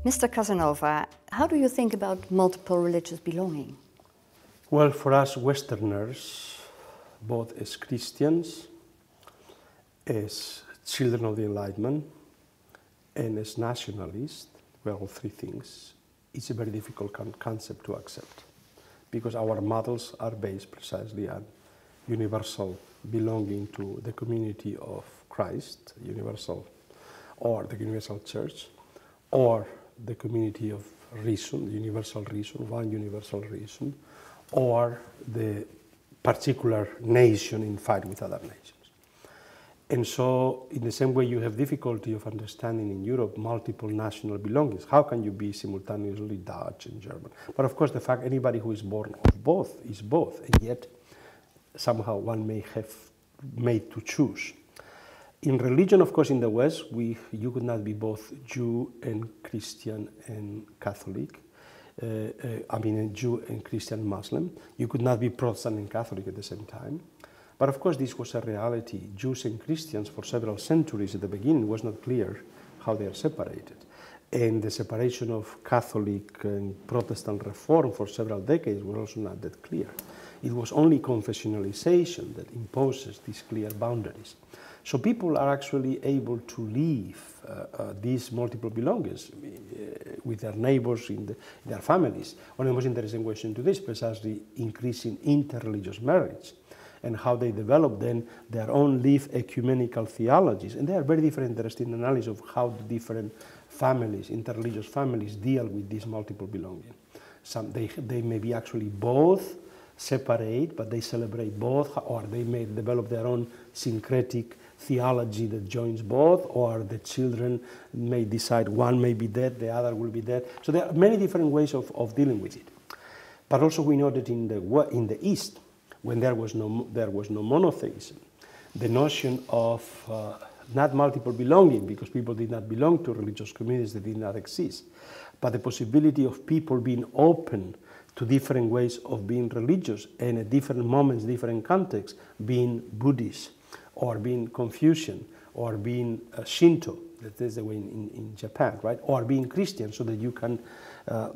Mr. Casanova, how do you think about multiple religious belonging? Well, for us Westerners, both as Christians, as children of the Enlightenment, and as nationalists, we're all three things, it's a very difficult concept to accept, because our models are based precisely on universal belonging to the community of Christ, universal, or the universal church, or the community of reason, universal reason, one universal reason, or the particular nation in fight with other nations. And so, in the same way you have difficulty of understanding in Europe multiple national belongings. How can you be simultaneously Dutch and German? But of course the fact anybody who is born of both is both, and yet somehow one may have made to choose. In religion, of course, in the West, you could not be both Jew and Christian and Catholic. I mean, a Jew and Christian Muslim. You could not be Protestant and Catholic at the same time. But of course, this was a reality. Jews and Christians for several centuries at the beginning was not clear how they are separated. And the separation of Catholic and Protestant reform for several decades was also not that clear. It was only confessionalization that imposes these clear boundaries. So people are actually able to live these multiple belongings with their neighbors, in their families. One of the most interesting questions to this is precisely increasing interreligious marriage and how they develop then their own lived ecumenical theologies. And there are very different interesting analysis of how the different families, interreligious families, deal with this multiple belonging. Some, they may be actually both separate, but they celebrate both, or they may develop their own syncretic theology that joins both, or the children may decide one may be dead, the other will be dead. So there are many different ways of dealing with it. But also we know that in the East, when there was no monotheism, the notion of not multiple belonging, because people did not belong to religious communities that did not exist, but the possibility of people being open to different ways of being religious, and at different moments, different contexts, being Buddhist, or being Confucian, or being Shinto, that is the way in Japan, right? Or being Christian, so that you can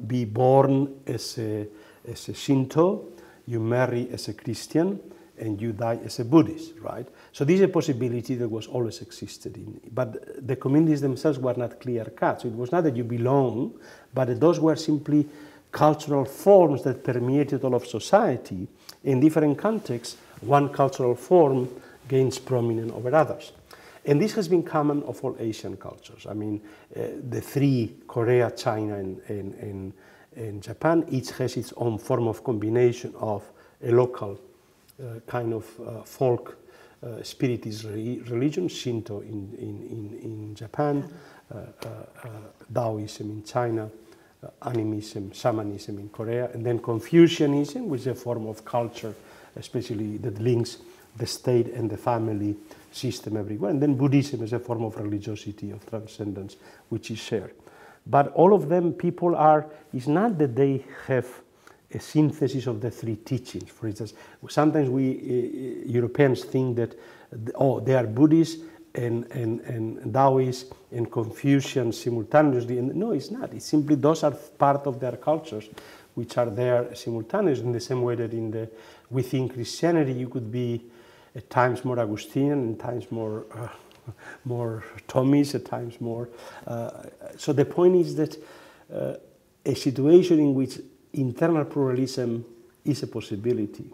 be born as a Shinto, you marry as a Christian, and you die as a Buddhist, right? So this is a possibility that was always existed in, but the communities themselves were not clear-cut. So it was not that you belong, but those were simply cultural forms that permeated all of society. In different contexts, one cultural form gains prominence over others. And this has been common of all Asian cultures. I mean, the three, Korea, China, and Japan, each has its own form of combination of a local kind of folk spiritist religion, Shinto in Japan, Taoism in China, animism, shamanism in Korea, and then Confucianism, which is a form of culture, especially that links the state and the family system everywhere. And then Buddhism is a form of religiosity, of transcendence, which is shared. But all of them, people are, it's not that they have a synthesis of the three teachings. For instance, sometimes we Europeans think that, oh, they are Buddhists and Taoists and Confucian simultaneously. And no, it's not. It's simply those are part of their cultures, which are there simultaneously, in the same way that within Christianity you could be at times more Augustinian, and times more Thomist, at times more. So the point is that a situation in which internal pluralism is a possibility,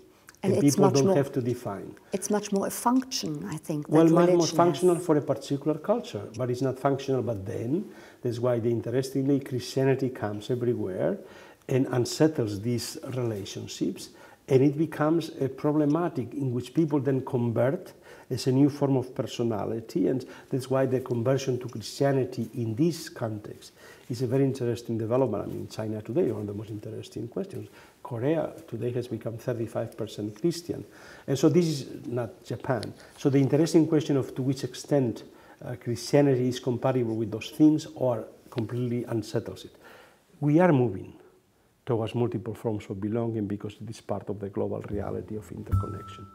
and people don't have to define. It's much more a function, I think. Well, much more functional for a particular culture, but it's not functional. But then, that's why, interestingly, Christianity comes everywhere and unsettles these relationships, and it becomes a problematic in which people then convert as a new form of personality, and that's why the conversion to Christianity in this context is a very interesting development. I mean, China today, one of the most interesting questions. Korea today has become 35% Christian, and so this is not Japan. So the interesting question of to which extent Christianity is compatible with those things or completely unsettles it. We are moving towards multiple forms of belonging because it is part of the global reality of interconnection.